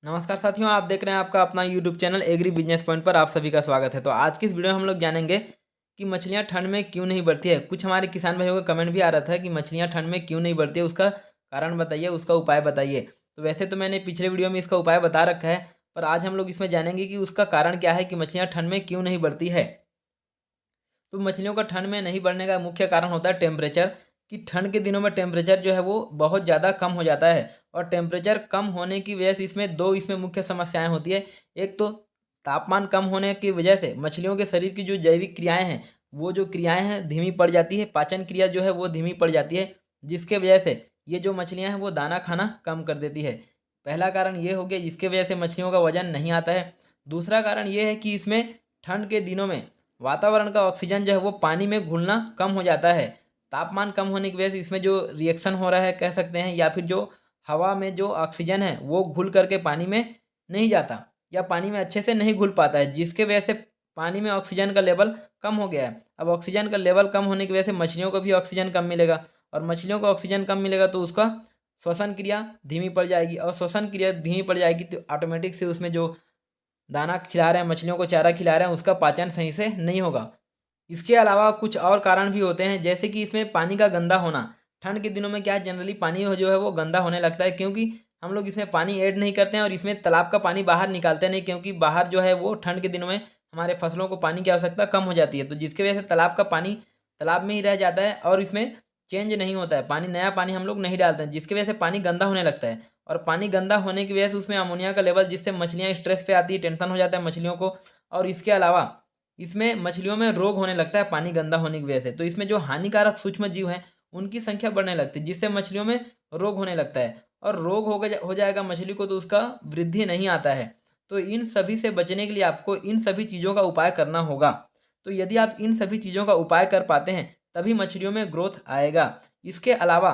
नमस्कार साथियों, आप देख रहे हैं आपका अपना YouTube channel agri business point पर आप सभी का स्वागत है। तो आज की इस वीडियो में हम लोग जानेंगे कि मछलियां ठंड में क्यों नहीं बढ़ती है। कुछ हमारे किसान भाइयों का कमेंट भी आ रहा था कि मछलियां ठंड में क्यों नहीं बढ़ती है, उसका कारण बताइए, उसका उपाय बताइए। तो वैसे तो मैंने पिछले वीडियो में इसका उपाय बता रखा है, पर आज हम लोग इसमें जानेंगे कि उसका कारण क्या है कि मछलियाँ ठंड में क्यों नहीं बढ़ती है। तो मछलियों का ठंड में नहीं बढ़ने का मुख्य कारण होता है टेम्परेचर, कि ठंड के दिनों में टेम्परेचर जो है वो बहुत ज़्यादा कम हो जाता है। और टेम्परेचर कम होने की वजह से इसमें मुख्य समस्याएं होती है। एक तो तापमान कम होने की वजह से मछलियों के शरीर की जो जैविक क्रियाएं हैं, वो जो क्रियाएं हैं धीमी पड़ जाती है, पाचन क्रिया जो है वो धीमी पड़ जाती है, जिसके वजह से ये जो मछलियाँ हैं वो दाना खाना कम कर देती है। पहला कारण ये हो गया जिसके वजह से मछलियों का वजन नहीं आता है। दूसरा कारण ये है कि इसमें ठंड के दिनों में वातावरण का ऑक्सीजन जो है वो पानी में घुलना कम हो जाता है। तापमान कम होने की वजह से इसमें जो रिएक्शन हो रहा है कह सकते हैं, या फिर जो हवा में जो ऑक्सीजन है वो घुल करके पानी में नहीं जाता, या पानी में अच्छे से नहीं घुल पाता है, जिसके वजह से पानी में ऑक्सीजन का लेवल कम हो गया है। अब ऑक्सीजन का लेवल कम होने की वजह से मछलियों को भी ऑक्सीजन कम मिलेगा, और मछलियों को ऑक्सीजन कम मिलेगा तो उसका श्वसन क्रिया धीमी पड़ जाएगी, और श्वसन क्रिया धीमी पड़ जाएगी तो ऑटोमेटिक से उसमें जो दाना खिला रहे हैं, मछलियों को चारा खिला रहे हैं, उसका पाचन सही से नहीं होगा। इसके अलावा कुछ और कारण भी होते हैं, जैसे कि इसमें पानी का गंदा होना। ठंड के दिनों में क्या है, जनरली पानी जो है वो गंदा होने लगता है, क्योंकि हम लोग इसमें पानी ऐड नहीं करते हैं और इसमें तालाब का पानी बाहर निकालते नहीं, क्योंकि बाहर जो है वो ठंड के दिनों में हमारे फसलों को पानी की आवश्यकता कम हो जाती है, तो जिसकी वजह से तालाब का पानी तालाब में ही रह जाता है और इसमें चेंज नहीं होता है, पानी नया पानी हम लोग नहीं डालते हैं, जिसकी वजह से पानी गंदा होने लगता है। और पानी गंदा होने की वजह से उसमें अमोनिया का लेवल, जिससे मछलियाँ स्ट्रेस पे आती है, टेंशन हो जाता है मछलियों को। और इसके अलावा इसमें मछलियों में रोग होने लगता है पानी गंदा होने की वजह से, तो इसमें जो हानिकारक सूक्ष्म जीव हैं उनकी संख्या बढ़ने लगती है, जिससे मछलियों में रोग होने लगता है। और रोग हो जाएगा मछली को तो उसका वृद्धि नहीं आता है। तो इन सभी से बचने के लिए आपको इन सभी चीज़ों का उपाय करना होगा। तो यदि आप इन सभी चीज़ों का उपाय कर पाते हैं तभी मछलियों में ग्रोथ आएगा। इसके अलावा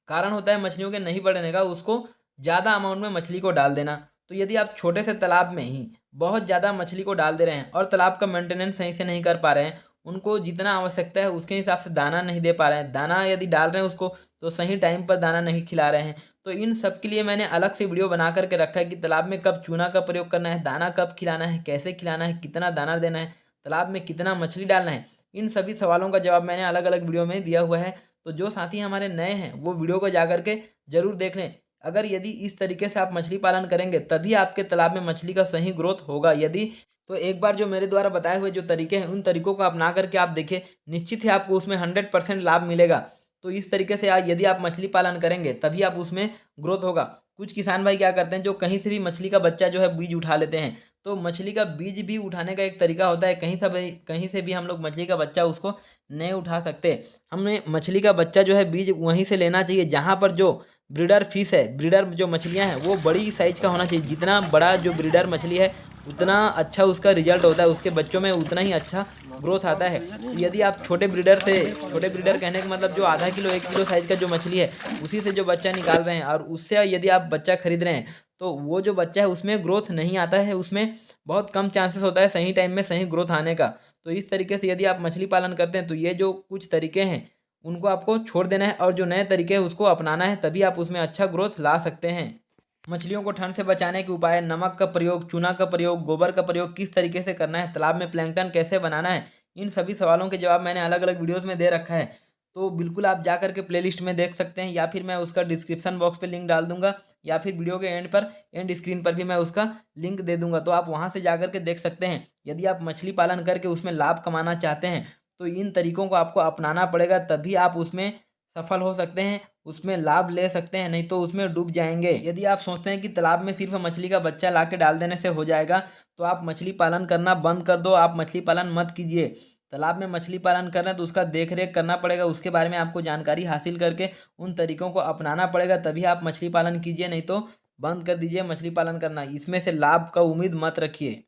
कारण होता है मछलियों के नहीं बढ़ने का, उसको ज़्यादा अमाउंट में मछली को डाल देना। तो यदि आप छोटे से तालाब में ही बहुत ज़्यादा मछली को डाल दे रहे हैं और तालाब का मेंटेनेंस सही से नहीं कर पा रहे हैं, उनको जितना आवश्यकता है उसके हिसाब से दाना नहीं दे पा रहे हैं, दाना यदि डाल रहे हैं उसको तो सही टाइम पर दाना नहीं खिला रहे हैं, तो इन सब के लिए मैंने अलग से वीडियो बना करके रखा है कि तालाब में कब चूना का प्रयोग करना है, दाना कब खिलाना है, कैसे खिलाना है, कितना दाना देना है, तालाब में कितना मछली डालना है। इन सभी सवालों का जवाब मैंने अलग अलग वीडियो में दिया हुआ है। तो जो साथी हमारे नए हैं वो वीडियो को जा करके ज़रूर देख लें। अगर यदि इस तरीके से आप मछली पालन करेंगे तभी आपके तालाब में मछली का सही ग्रोथ होगा। यदि तो एक बार जो मेरे द्वारा बताए हुए जो तरीके हैं उन तरीकों को अपना करके आप देखिए, निश्चित ही आपको उसमें 100% लाभ मिलेगा। तो इस तरीके से यदि आप मछली पालन करेंगे तभी आप उसमें ग्रोथ होगा। कुछ किसान भाई क्या करते हैं, जो कहीं से भी मछली का बच्चा जो है बीज उठा लेते हैं। तो मछली का बीज भी उठाने का एक तरीका होता है, कहीं से भी हम लोग मछली का बच्चा उसको नहीं उठा सकते। हमें मछली का बच्चा जो है बीज वहीं से लेना चाहिए जहाँ पर जो ब्रीडर फिश है, ब्रीडर जो मछलियाँ हैं वो बड़ी साइज का होना चाहिए। जितना बड़ा जो ब्रीडर मछली है उतना अच्छा उसका रिजल्ट होता है, उसके बच्चों में उतना ही अच्छा ग्रोथ आता है। तो यदि आप छोटे ब्रीडर कहने का मतलब जो आधा किलो 1 किलो साइज का जो मछली है उसी से जो बच्चा निकाल रहे हैं और उससे यदि आप बच्चा खरीद रहे हैं, तो वो जो बच्चा है उसमें ग्रोथ नहीं आता है, उसमें बहुत कम चांसेस होता है सही टाइम में सही ग्रोथ आने का। तो इस तरीके से यदि आप मछली पालन करते हैं तो ये जो कुछ तरीके हैं उनको आपको छोड़ देना है और जो नए तरीके हैं उसको अपनाना है, तभी आप उसमें अच्छा ग्रोथ ला सकते हैं। मछलियों को ठंड से बचाने के उपाय, नमक का प्रयोग, चूना का प्रयोग, गोबर का प्रयोग किस तरीके से करना है, तालाब में प्लैंकटन कैसे बनाना है, इन सभी सवालों के जवाब मैंने अलग अलग वीडियोज़ में दे रखा है। तो बिल्कुल आप जा करके प्लेलिस्ट में देख सकते हैं, या फिर मैं उसका डिस्क्रिप्शन बॉक्स पे लिंक डाल दूंगा, या फिर वीडियो के एंड स्क्रीन पर भी मैं उसका लिंक दे दूंगा, तो आप वहां से जा करके देख सकते हैं। यदि आप मछली पालन करके उसमें लाभ कमाना चाहते हैं तो इन तरीकों को आपको अपनाना पड़ेगा, तभी आप उसमें सफल हो सकते हैं, उसमें लाभ ले सकते हैं, नहीं तो उसमें डूब जाएंगे। यदि आप सोचते हैं कि तालाब में सिर्फ मछली का बच्चा ला के डाल देने से हो जाएगा तो आप मछली पालन करना बंद कर दो, आप मछली पालन मत कीजिए। तालाब में मछली पालन कर रहे हैं तो उसका देख रेख करना पड़ेगा, उसके बारे में आपको जानकारी हासिल करके उन तरीकों को अपनाना पड़ेगा, तभी आप मछली पालन कीजिए, नहीं तो बंद कर दीजिए मछली पालन करना। इसमें से लाभ का उम्मीद मत रखिए।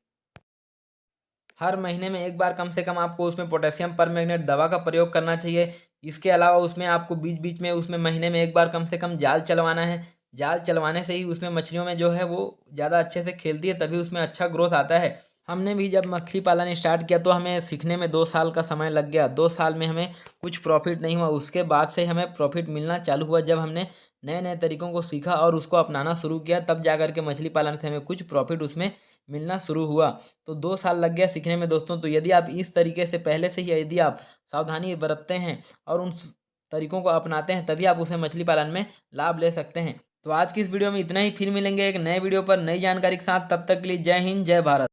हर महीने में एक बार कम से कम आपको उसमें पोटेशियम परमैंगनेट दवा का प्रयोग करना चाहिए। इसके अलावा उसमें आपको बीच बीच में उसमें महीने में एक बार कम से कम जाल चलवाना है। जाल चलवाने से ही उसमें मछलियों में जो है वो ज़्यादा अच्छे से खेलती है, तभी उसमें अच्छा ग्रोथ आता है। हमने भी जब मछली पालन स्टार्ट किया तो हमें सीखने में 2 साल का समय लग गया। 2 साल में हमें कुछ प्रॉफिट नहीं हुआ। उसके बाद से हमें प्रॉफिट मिलना चालू हुआ जब हमने नए नए तरीक़ों को सीखा और उसको अपनाना शुरू किया, तब जा कर के मछली पालन से हमें कुछ प्रॉफिट उसमें मिलना शुरू हुआ। तो 2 साल लग गया सीखने में दोस्तों। तो यदि आप इस तरीके से पहले से ही यदि आप सावधानी बरतते हैं और उन तरीक़ों को अपनाते हैं, तभी आप उसे मछली पालन में लाभ ले सकते हैं। तो आज की इस वीडियो में इतना ही। फिर मिलेंगे एक नए वीडियो पर नई जानकारी के साथ। तब तक के लिए जय हिंद, जय भारत।